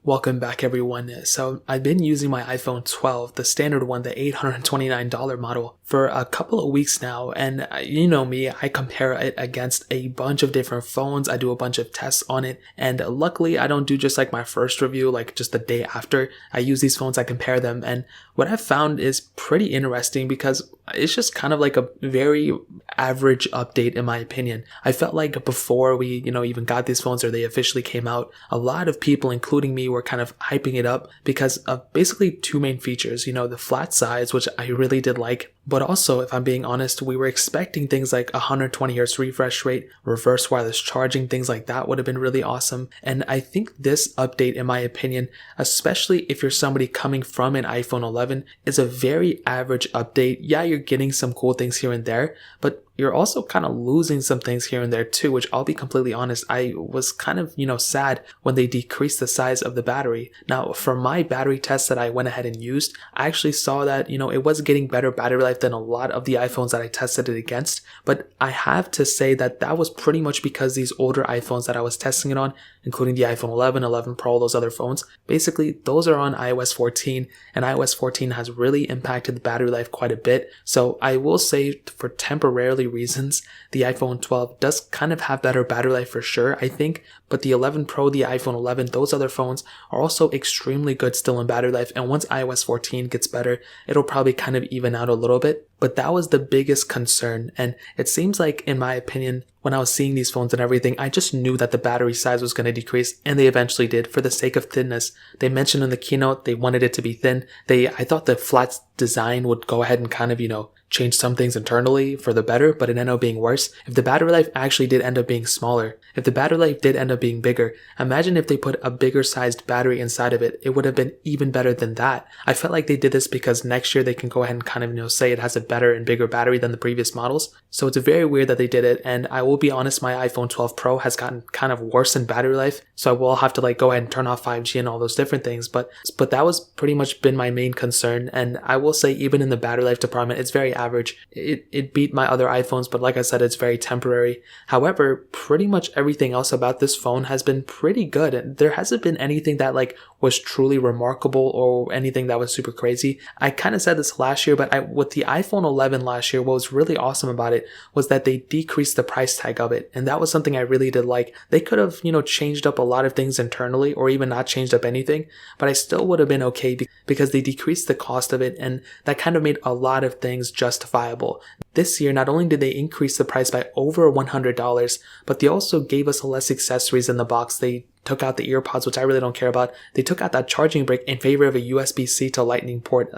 Welcome back, everyone. So I've been using my iPhone 12, the standard one, the $829 model, for a couple of weeks now. And you know me, I compare it against a bunch of different phones. I do a bunch of tests on it. And luckily, I don't do just like my first review, like just the day after. I use these phones, I compare them. And what I've found is pretty interesting because it's just kind of like a very average update in my opinion. I felt like before we, even got these phones or they officially came out, a lot of people, including me, were kind of hyping it up because of basically two main features. The flat size, which I really did like, but also, if I'm being honest, we were expecting things like 120 Hz refresh rate, reverse wireless charging, things like that would have been really awesome. And I think this update, in my opinion, especially if you're somebody coming from an iPhone 11, is a very average update. Yeah, you're getting some cool things here and there, but you're also kind of losing some things here and there too, which I'll be completely honest, I was kind of, sad when they decreased the size of the battery. Now, for my battery test that I went ahead and used, I actually saw that, it was getting better battery life than a lot of the iPhones that I tested it against. But I have to say that that was pretty much because these older iPhones that I was testing it on, including the iPhone 11, 11 Pro, those other phones, basically those are on iOS 14, and iOS 14 has really impacted the battery life quite a bit. So I will say, for temporarily reasons, the iPhone 12 does kind of have better battery life for sure, I think, but the 11 Pro, the iPhone 11, those other phones are also extremely good still in battery life, and once iOS 14 gets better, it'll probably kind of even out a little bit. But that was the biggest concern, and it seems like, in my opinion, when I was seeing these phones and everything, I just knew that the battery size was going to decrease, and they eventually did for the sake of thinness. They mentioned in the keynote they wanted it to be thin. I thought the flat design would go ahead and kind of, change some things internally for the better, but it ended up being worse. If the battery life actually did end up being smaller, if the battery life did end up being bigger, imagine if they put a bigger sized battery inside of it, it would have been even better than that. I felt like they did this because next year they can go ahead and kind of, say it has a better and bigger battery than the previous models. So it's very weird that they did it, and I will be honest, my iPhone 12 Pro has gotten kind of worse in battery life, so I will have to go ahead and turn off 5G and all those different things, but that was pretty much been my main concern. And I will say, even in the battery life department, it's very average. It beat my other iPhones, but like I said, it's very temporary. However, pretty much everything else about this phone has been pretty good, and there hasn't been anything that was truly remarkable or anything that was super crazy. I kind of said this last year, but with the iPhone 11 last year, what was really awesome about it was that they decreased the price tag of it, and that was something I really did like. They could have, changed up a lot of things internally, or even not changed up anything, but I still would have been okay because they decreased the cost of it, and that kind of made a lot of things justifiable. This year, not only did they increase the price by over $100, but they also gave us less accessories in the box. They took out the earpods, which I really don't care about. They took out that charging brick in favor of a USB-C to lightning port,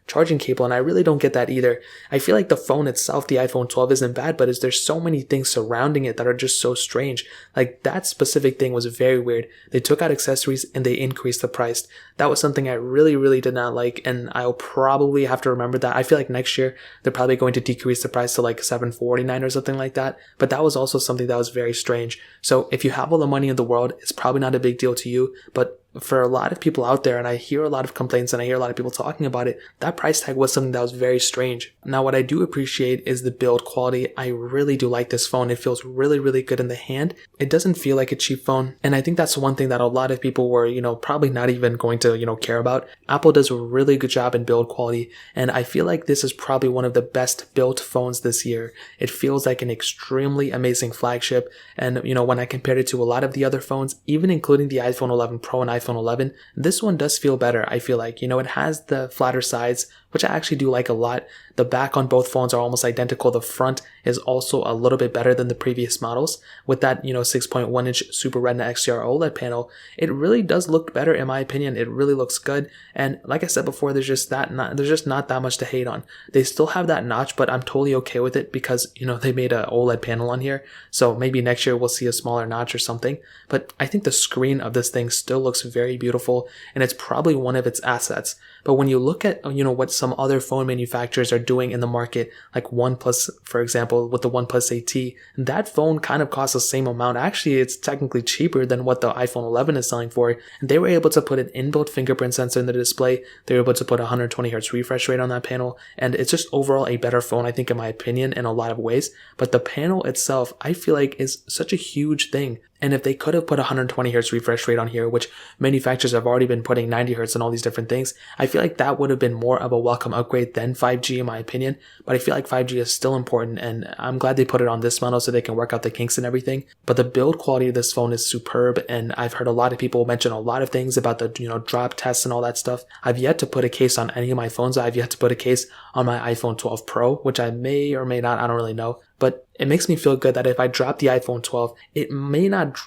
charging cable, and I really don't get that either. I feel like the phone itself, the iPhone 12, isn't bad, but there's so many things surrounding it that are just so strange. That specific thing was very weird. They took out accessories and they increased the price. That was something I really, really did not like, and I'll probably have to remember that. I feel like next year they're probably going to decrease the price to $749 or something like that, but that was also something that was very strange. So if you have all the money in the world, it's probably not a big deal to you, but for a lot of people out there, and I hear a lot of complaints and I hear a lot of people talking about it, that price tag was something that was very strange. Now, what I do appreciate is the build quality. I really do like this phone. It feels really, really good in the hand. It doesn't feel like a cheap phone, and I think that's one thing that a lot of people were, probably not even going to, care about. Apple does a really good job in build quality, and I feel like this is probably one of the best built phones this year. It feels like an extremely amazing flagship, and, when I compared it to a lot of the other phones, even including the iPhone 11 Pro and iPhone 11, this one does feel better. I feel like, it has the flatter sides, which I actually do like a lot. The back on both phones are almost identical. The front is also a little bit better than the previous models. With that, 6.1 inch Super Retina XDR OLED panel, it really does look better in my opinion. It really looks good. And like I said before, there's just not that much to hate on. They still have that notch, but I'm totally okay with it because, they made a OLED panel on here. So maybe next year we'll see a smaller notch or something. But I think the screen of this thing still looks very beautiful, and it's probably one of its assets. But when you look at, what some other phone manufacturers are doing in the market, like OnePlus, for example, with the OnePlus 8T, that phone kind of costs the same amount. Actually, it's technically cheaper than what the iPhone 11 is selling for. And they were able to put an inbuilt fingerprint sensor in the display. They were able to put a 120 Hz refresh rate on that panel. And it's just overall a better phone, I think, in my opinion, in a lot of ways. But the panel itself, I feel like, is such a huge thing. And if they could have put 120 Hz refresh rate on here, which manufacturers have already been putting 90 Hz and all these different things, I feel like that would have been more of a welcome upgrade than 5G in my opinion. But I feel like 5G is still important, and I'm glad they put it on this model so they can work out the kinks and everything. But the build quality of this phone is superb, and I've heard a lot of people mention a lot of things about the drop tests and all that stuff. I've yet to put a case on any of my phones. I've yet to put a case on my iPhone 12 Pro, which I may or may not, I don't really know. But it makes me feel good that if I drop the iPhone 12, it may not,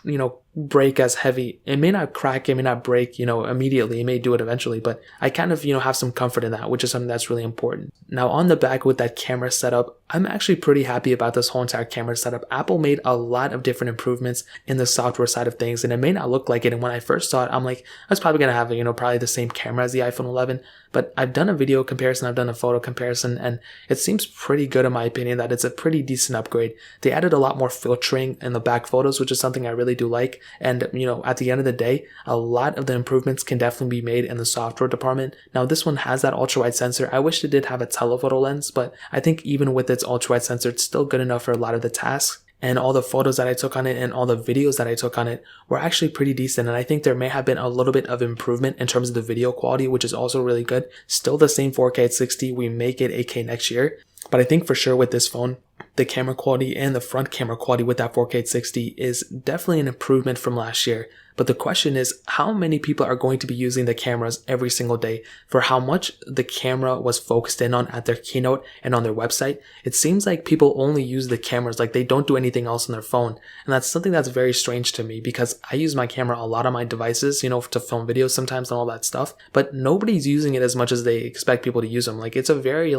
break as heavy. It may not crack, it may not break, immediately. It may do it eventually, but I kind of, have some comfort in that, which is something that's really important. Now on the back with that camera setup, I'm actually pretty happy about this whole entire camera setup. Apple made a lot of different improvements in the software side of things, and it may not look like it. And when I first saw it, I'm like, I was probably going to have, probably the same camera as the iPhone 11, but I've done a video comparison, I've done a photo comparison, and it seems pretty good in my opinion that it's a pretty decent upgrade. They added a lot more filtering in the back photos, which is something I really do like. And, at the end of the day, a lot of the improvements can definitely be made in the software department. Now, this one has that ultra-wide sensor. I wish it did have a telephoto lens, but I think even with its ultra-wide sensor, it's still good enough for a lot of the tasks. And all the photos that I took on it and all the videos that I took on it were actually pretty decent. And I think there may have been a little bit of improvement in terms of the video quality, which is also really good. Still the same 4K at 60. We may get 8K next year. But I think for sure with this phone, the camera quality and the front camera quality with that 4K at 60 is definitely an improvement from last year. But the question is, how many people are going to be using the cameras every single day? For how much the camera was focused in on at their keynote and on their website, it seems like people only use the cameras, like they don't do anything else on their phone. And that's something that's very strange to me, because I use my camera a lot on my devices, to film videos sometimes and all that stuff, but nobody's using it as much as they expect people to use them. Like, it's a very,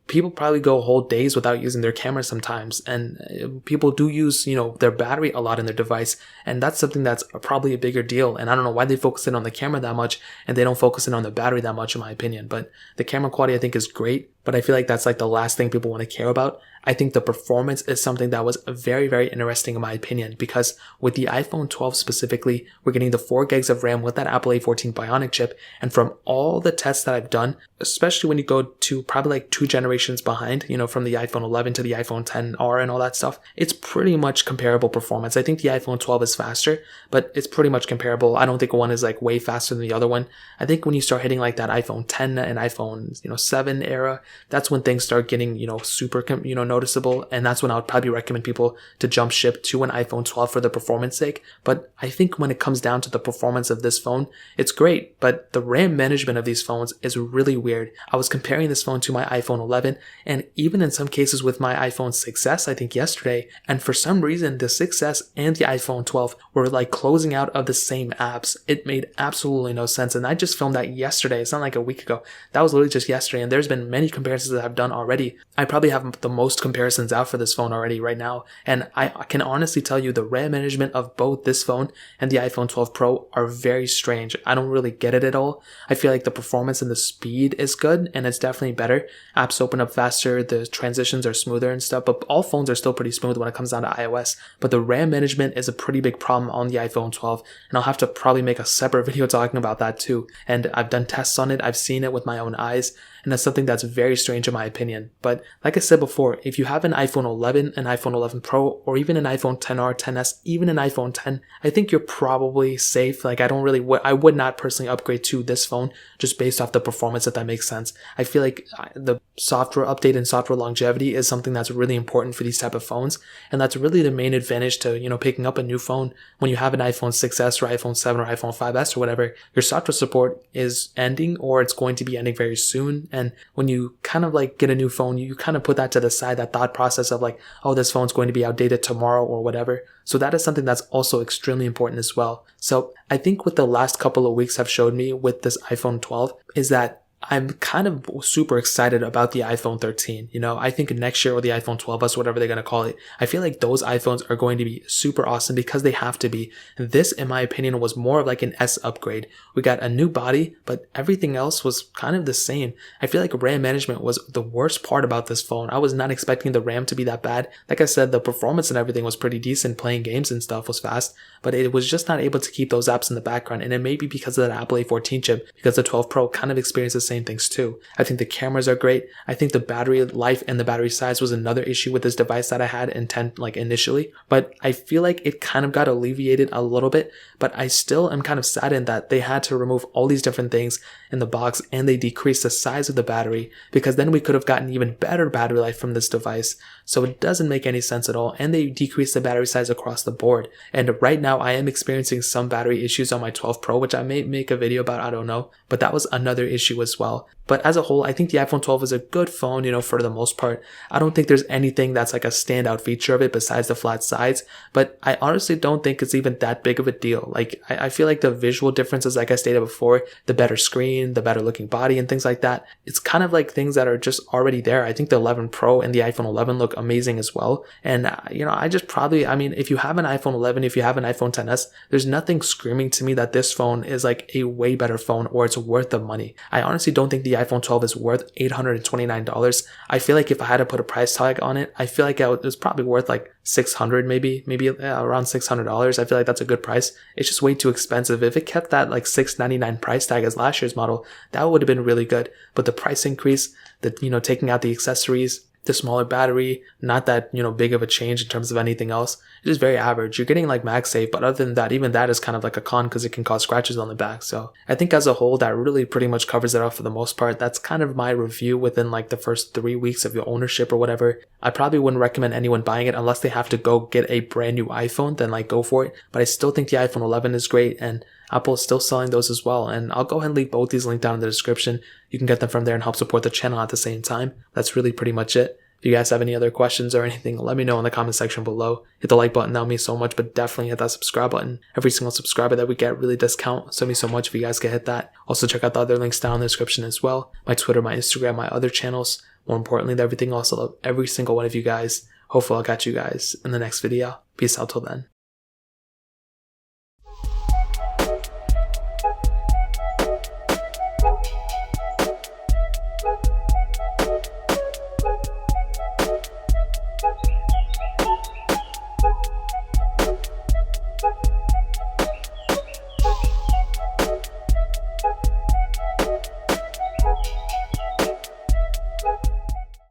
people probably go whole days without using their camera sometimes, and people do use, their battery a lot in their device, and that's something that's probably a bigger deal. And I don't know why they focus in on the camera that much and they don't focus in on the battery that much, in my opinion. But the camera quality I think is great, but I feel like that's like the last thing people want to care about. I think the performance is something that was very, very interesting in my opinion, because with the iPhone 12 specifically, we're getting the 4 gigs of RAM with that Apple A14 Bionic chip. And from all the tests that I've done, especially when you go to probably like 2 generations behind, from the iPhone 11 to the iPhone 10R and all that stuff, it's pretty much comparable performance. I think the iPhone 12 is faster, but it's pretty much comparable. I don't think one is like way faster than the other one. I think when you start hitting like that iPhone 10 and iPhone 7 era, that's when things start getting super noticeable, and that's when I would probably recommend people to jump ship to an iPhone 12 for the performance sake. But I think when it comes down to the performance of this phone, it's great, but the RAM management of these phones is really weird. I was comparing this phone to my iPhone 11, and even in some cases with my iPhone 6s, I think yesterday, and for some reason the 6s and the iPhone 12 were like closing out of the same apps. It made absolutely no sense, and I just filmed that yesterday. It's not like a week ago. That was literally just yesterday, and there's been many comparisons that I've done already. I probably have the most comparisons out for this phone already right now, and I can honestly tell you the RAM management of both this phone and the iPhone 12 Pro are very strange. I don't really get it at all. I feel like the performance and the speed is good, and it's definitely better. Apps open up faster, the transitions are smoother and stuff, but all phones are still pretty smooth when it comes down to iOS. But the RAM management is a pretty big problem on the iPhone 12, and I'll have to probably make a separate video talking about that too. And I've done tests on it, I've seen it with my own eyes, and that's something that's very strange in my opinion. But like I said before, if you have an iPhone 11, an iPhone 11 Pro, or even an iPhone 10R, 10s, even an iPhone 10, I think you're probably safe. Like, I would not personally upgrade to this phone just based off the performance, if that makes sense. I feel like the software update and software longevity is something that's really important for these type of phones, and that's really the main advantage to picking up a new phone. When you have an iPhone 6s or iPhone 7 or iPhone 5s or whatever, your software support is ending, or it's going to be ending very soon. And when you kind of like get a new phone, you kind of put that to the side, that thought process of like, oh, this phone's going to be outdated tomorrow or whatever. So that is something that's also extremely important as well. So I think what the last couple of weeks have showed me with this iPhone 12 is that I'm kind of super excited about the iPhone 13. I think next year, or the iPhone 12s, whatever they're going to call it, I feel like those iPhones are going to be super awesome because they have to be. This, in my opinion, was more of like an S upgrade. We got a new body, but everything else was kind of the same. I feel like RAM management was the worst part about this phone. I was not expecting the RAM to be that bad. Like I said, the performance and everything was pretty decent. Playing games and stuff was fast, but it was just not able to keep those apps in the background. And it may be because of that Apple A14 chip, because the 12 Pro kind of experienced the same saying things too. I think the cameras are great. I think the battery life and the battery size was another issue with this device that I had initially, but I feel like it kind of got alleviated a little bit, but I still am kind of saddened that they had to remove all these different things in the box and they decreased the size of the battery, because then we could have gotten even better battery life from this device. So it doesn't make any sense at all, and they decreased the battery size across the board. And right now I am experiencing some battery issues on my 12 Pro, which I may make a video about, I don't know, but that was another issue as well. But as a whole, I think the iPhone 12 is a good phone, for the most part. I don't think there's anything that's like a standout feature of it besides the flat sides, but I honestly don't think it's even that big of a deal. Like, I feel like the visual differences, like I stated before, the better screen, the better looking body and things like that, it's kind of like things that are just already there. I think the 11 Pro and the iPhone 11 look amazing as well. And, I just probably, if you have an iPhone 11, if you have an iPhone XS, there's nothing screaming to me that this phone is like a way better phone or it's worth the money. I honestly don't think the iPhone 12 is worth $829. I feel like if I had to put a price tag on it, I feel like it was probably worth like $600, maybe around $600. I feel like that's a good price. It's just way too expensive. If it kept that like $699 price tag as last year's model, that would have been really good. But the price increase, taking out the accessories, the smaller battery, not that, big of a change in terms of anything else. It is very average. You're getting like MagSafe, but other than that, even that is kind of like a con because it can cause scratches on the back. So I think as a whole, that really pretty much covers it up for the most part. That's kind of my review within like the first 3 weeks of your ownership or whatever. I probably wouldn't recommend anyone buying it unless they have to go get a brand new iPhone, then like go for it. But I still think the iPhone 11 is great, and Apple is still selling those as well. And I'll go ahead and leave both these linked down in the description. You can get them from there and help support the channel at the same time. That's really pretty much it. If you guys have any other questions or anything, let me know in the comment section below. Hit the like button, that would mean so much, but definitely hit that subscribe button. Every single subscriber that we get really does count, so it means so much if you guys can hit that. Also check out the other links down in the description as well. My Twitter, my Instagram, my other channels. More importantly than everything else, I love every single one of you guys. Hopefully I'll catch you guys in the next video. Peace out till then.